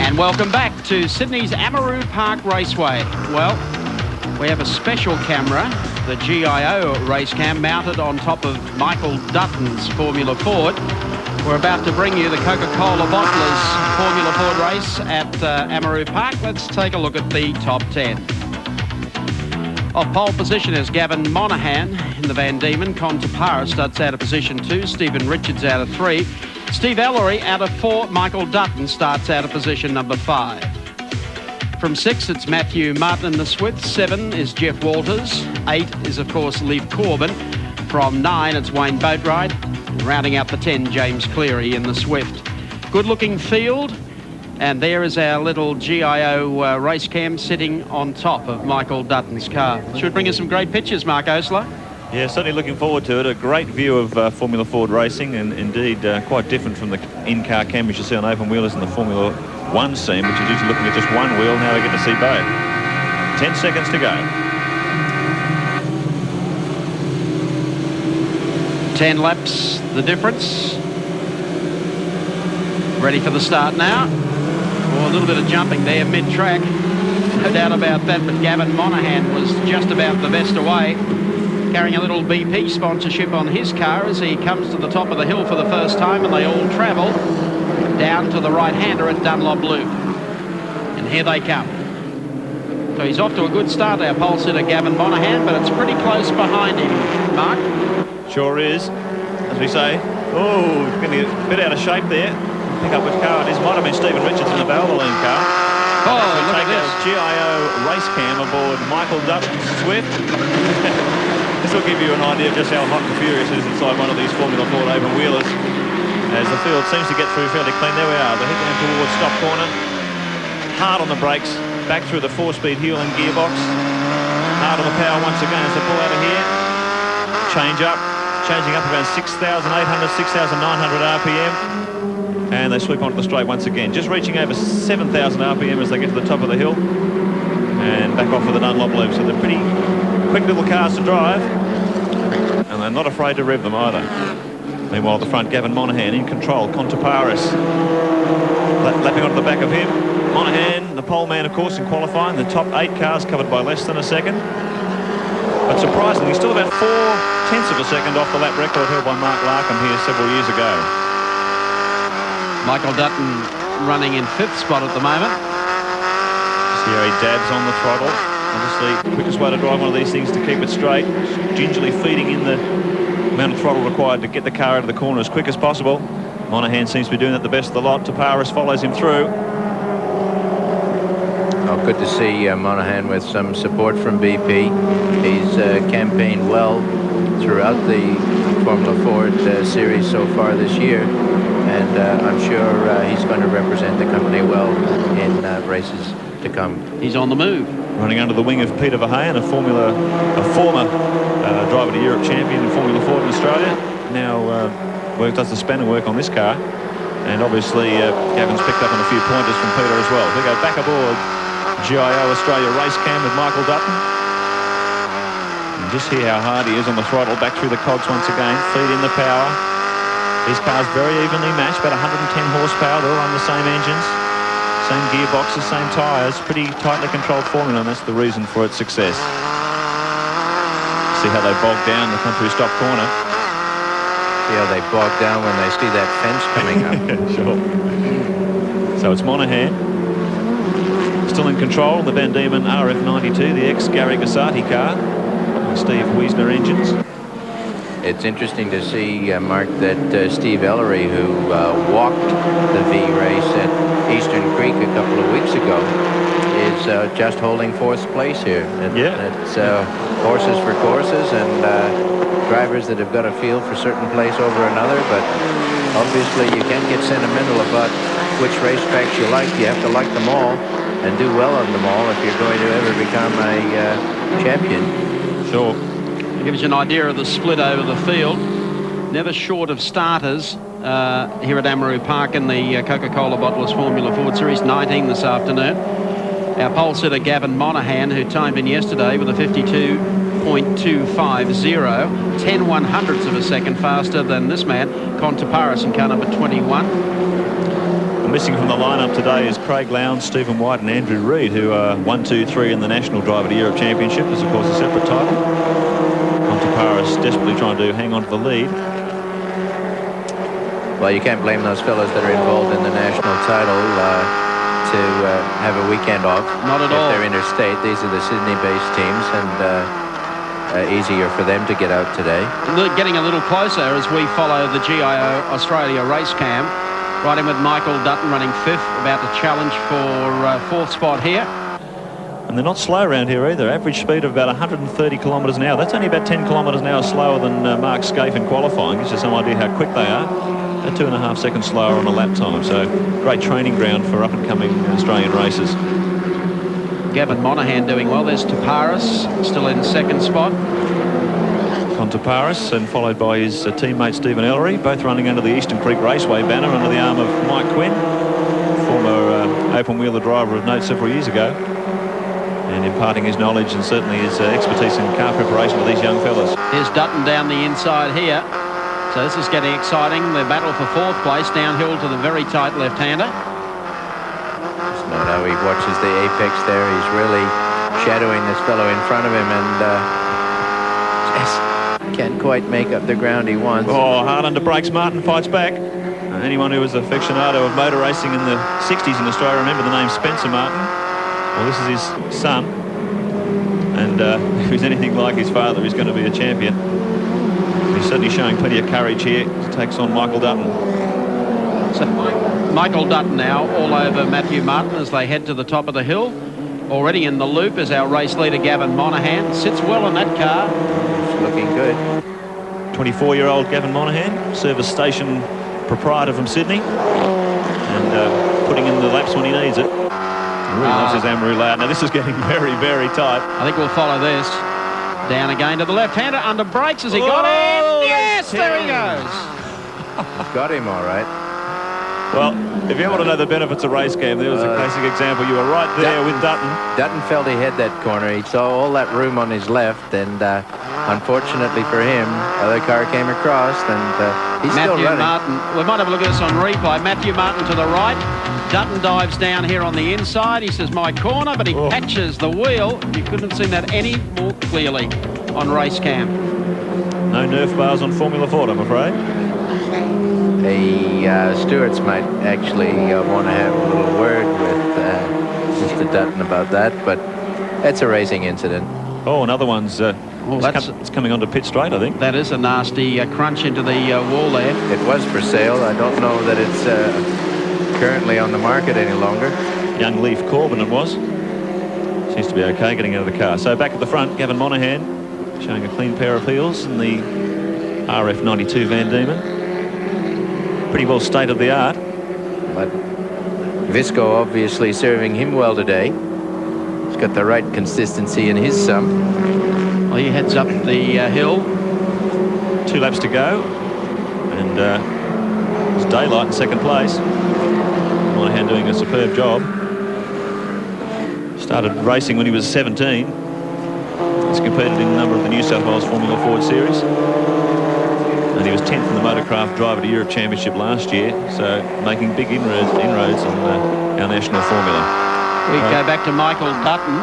And welcome back to Sydney's Amaroo Park Raceway. Well, we have a special camera, the GIO race cam, mounted on top of Michael Dutton's Formula Ford. We're about to bring you the Coca-Cola Bottlers Formula Ford race at Amaroo Park. Let's take a look at the top 10. Off pole position is Gavin Monaghan in the Van Diemen. Con Tapara starts out of position 2. Stephen Richards out of 3. Steve Ellery out of 4. Michael Dutton starts out of position number 5. From 6, it's Matthew Martin in the Swift. 7 is Jeff Walters. 8 is, of course, Leif Corbin. From 9, it's Wayne Boatwright. Rounding out the 10, James Cleary in the Swift. Good-looking field. And there is our little GIO race cam sitting on top of Michael Dutton's car. Should bring us some great pictures, Mark Osler. Yeah, certainly looking forward to it. A great view of Formula Ford racing, and indeed quite different from the in-car cameras you see on open wheelers in the Formula 1 scene, which is usually looking at just one wheel. Now we get to see both. 10 seconds to go. 10 laps, the difference. Ready for the start now. Oh, a little bit of jumping there mid-track. No doubt about that, but Gavin Monaghan was just about the best away, carrying a little BP sponsorship on his car as he comes to the top of the hill for the first time, and they all travel down to the right-hander at Dunlop Loop. And here they come. So he's off to a good start, our pole sitter Gavin Monaghan, but it's pretty close behind him, Mark. Sure is. As we say, oh, getting a bit out of shape there. Pick up which car it is. Might have been Stephen Richards in the Valvoline car. Oh, so look take at this. a GIO race cam aboard Michael Dutton's Swift. This will give you an idea of just how hot and furious it is inside one of these Formula Ford open wheelers. As the field seems to get through fairly clean. There we are. They're heading towards stop corner. Hard on the brakes. Back through the 4-speed heel and gearbox. Hard on the power once again as they pull out of here. Change up. Changing up around 6,800, 6,900 RPM. And they sweep onto the straight once again. Just reaching over 7,000 RPM as they get to the top of the hill. And back off with the Dunlop Loop. So they're pretty quick little cars to drive. And they're not afraid to rev them either. Meanwhile, at the front, Gavin Monaghan in control. Con Taparis lapping onto the back of him. Monaghan, the pole man, of course, in qualifying. The top 8 cars covered by less than a second. But surprisingly, still about 0.4 of a second off the lap record held by Mark Larkham here several years ago. Michael Dutton running in 5th spot at the moment. See how he dabs on the throttle. Obviously, quickest way to drive one of these things to keep it straight. Gingerly feeding in the amount of throttle required to get the car out of the corner as quick as possible. Monaghan seems to be doing that the best of the lot. Taparis follows him through. Oh, good to see Monaghan with some support from BP. He's campaigned well throughout the Formula Ford series so far this year, and I'm sure he's going to represent the company well in races to come. He's on the move. Running under the wing of Peter Verheyen, a former driver to Europe champion in Formula Ford in Australia. Now does the spanner work on this car, and obviously Gavin's picked up on a few pointers from Peter as well. We go back aboard GIO Australia race cam with Michael Dutton. And just hear how hard he is on the throttle. Back through the cogs once again. Feed in the power. These cars very evenly matched, about 110 horsepower. They all run the same engines, same gearboxes, same tyres. Pretty tightly controlled formula, and that's the reason for its success. See how they bog down the country stop corner. See how they bog down when they see that fence coming up. Sure. So it's Monaghan still in control, the Van Diemen RF92, the ex-Gary Gassati car, Steve Wiesner engines. It's interesting to see, Mark, that Steve Ellery, who walked the V race at Eastern Creek a couple of weeks ago, is just holding 4th place here. It's horses for courses and drivers that have got a feel for certain place over another, but obviously you can't get sentimental about which racetracks you like. You have to like them all and do well on them all if you're going to ever become a champion. Sure. Gives you an idea of the split over the field. Never short of starters here at Amaroo Park in the Coca-Cola Bottlers Formula Ford Series 19 this afternoon. Our pole sitter Gavin Monaghan, who timed in yesterday with a 52.250, 10/100ths of a second faster than this man, Con Taparis, in car number 21. And Missing from the lineup today is Craig Lowndes, Stephen White and Andrew Reid, who are 1, 2, 3 in the National Driver of the Year Championship. This is, of course, a separate title. Monteparis desperately trying to hang on to the lead. Well, you can't blame those fellows that are involved in the national title to have a weekend off. Not at all. If they're interstate. These are the Sydney-based teams, and easier for them to get out today. Getting a little closer as we follow the GIO Australia race cam. Riding with Michael Dutton running 5th, about to challenge for 4th spot here. And they're not slow around here either. Average speed of about 130 kilometres an hour. That's only about 10 kilometres an hour slower than Mark Scaife in qualifying. Gives you some idea how quick they are. They're 2.5 seconds slower on a lap time. So great training ground for up-and-coming Australian racers. Gavin Monaghan doing well. There's Taparis still in 2nd spot. Taparis, and followed by his teammate Stephen Ellery, both running under the Eastern Creek Raceway banner under the arm of Mike Quinn, former open-wheeler driver of note several years ago, and imparting his knowledge and certainly his expertise in car preparation to these young fellas. Here's Dutton down the inside here. So this is getting exciting. The battle for 4th place, downhill to the very tight left-hander. Just note how he watches the apex there. He's really shadowing this fellow in front of him, and just can't quite make up the ground he wants. Oh, hard under brakes. Martin fights back. Anyone who was aficionado of motor racing in the 60s in Australia remember the name Spencer Martin. Well, this is his son, and if he's anything like his father, he's going to be a champion. He's certainly showing plenty of courage here. He takes on Michael Dutton. So Michael Dutton now all over Matthew Martin as they head to the top of the hill. Already in the loop is our race leader Gavin Monaghan. Sits well in that car. Looking good. 24-year-old Gavin Monaghan, service station proprietor from Sydney, and putting in the laps when he needs it. Really loves his Amaroo loud. Now this is getting very, very tight. I think we'll follow this. Down again to the left-hander, under brakes as he got in. Yes, there he goes. Got him all right. Well, if you want to know the benefits of race game, there was a classic example. You were right there with Dutton. Dutton felt he had that corner. He saw all that room on his left, and unfortunately for him, other car came across, and he's still running. Matthew Martin, we might have a look at this on replay. Matthew Martin to the right. Dutton dives down here on the inside. He says, my corner, but he patches the wheel. You couldn't have seen that any more clearly on race cam. No Nerf bars on Formula Ford, I'm afraid. The stewards might actually want to have a little word with Mr. Dutton about that, but it's a racing incident. Oh, another one's it's coming onto pit straight, I think. That is a nasty crunch into the wall there. It was for sale. I don't know that it's currently on the market any longer. Young Leaf Corbin it was. Seems to be okay getting out of the car. So back at the front, Gavin Monaghan showing a clean pair of heels in the RF92 Van Diemen. Pretty well state of the art. But Visco obviously serving him well today. He's got the right consistency in his sum. Well, he heads up the hill. 2 laps to go. And it's daylight in 2nd place. Monaghan doing a superb job. Started racing when he was 17. He's competed in a number of the New South Wales Formula Ford series. And he was 10th in the Motorcraft Driver of the Year Championship last year, so making big inroads on our national formula. We go back to Michael Dutton,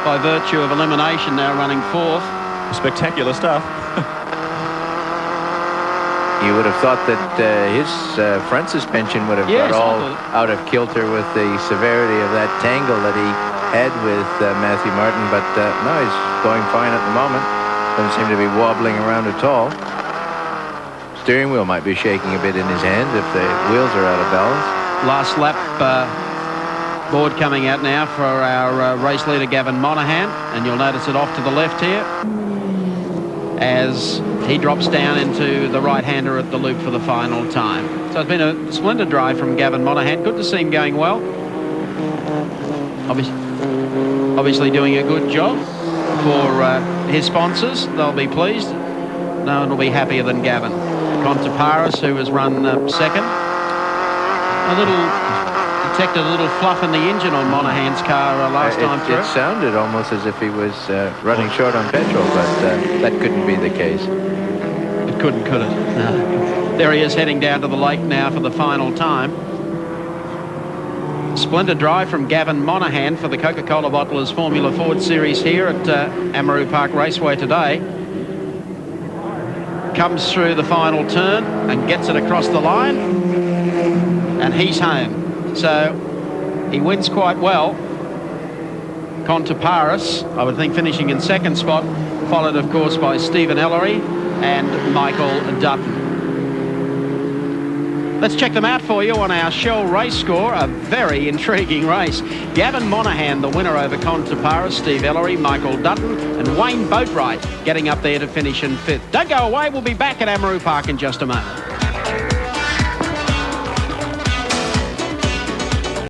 by virtue of elimination, now running 4th. Spectacular stuff. You would have thought that his front suspension would have got all out of kilter with the severity of that tangle that he had with Matthew Martin, but no, he's going fine at the moment. Doesn't seem to be wobbling around at all. Steering wheel might be shaking a bit in his hand if the wheels are out of balance. Last lap board coming out now for our race leader Gavin Monaghan, and you'll notice it off to the left here as he drops down into the right-hander at the loop for the final time. So it's been a splendid drive from Gavin Monaghan. Good to see him going well. Obviously doing a good job for his sponsors. They'll be pleased. No one will be happier than Gavin. Taparis, who has run 2nd. Detected a little fluff in the engine on Monaghan's car last time through. It sounded almost as if he was running short on petrol, but that couldn't be the case. It couldn't, could it? No. There he is heading down to the lake now for the final time. Splendid drive from Gavin Monaghan for the Coca-Cola Bottlers Formula Ford Series here at Amaroo Park Raceway today. Comes through the final turn and gets it across the line. And he's home. So he wins quite well. Contaparis, I would think, finishing in second spot, followed, of course, by Stephen Ellery and Michael Dutton. Let's check them out for you on our Shell race score. A very intriguing race. Gavin Monaghan, the winner over Contaparis, Steve Ellery, Michael Dutton, and Wayne Boatwright getting up there to finish in fifth. Don't go away. We'll be back at Amaroo Park in just a moment.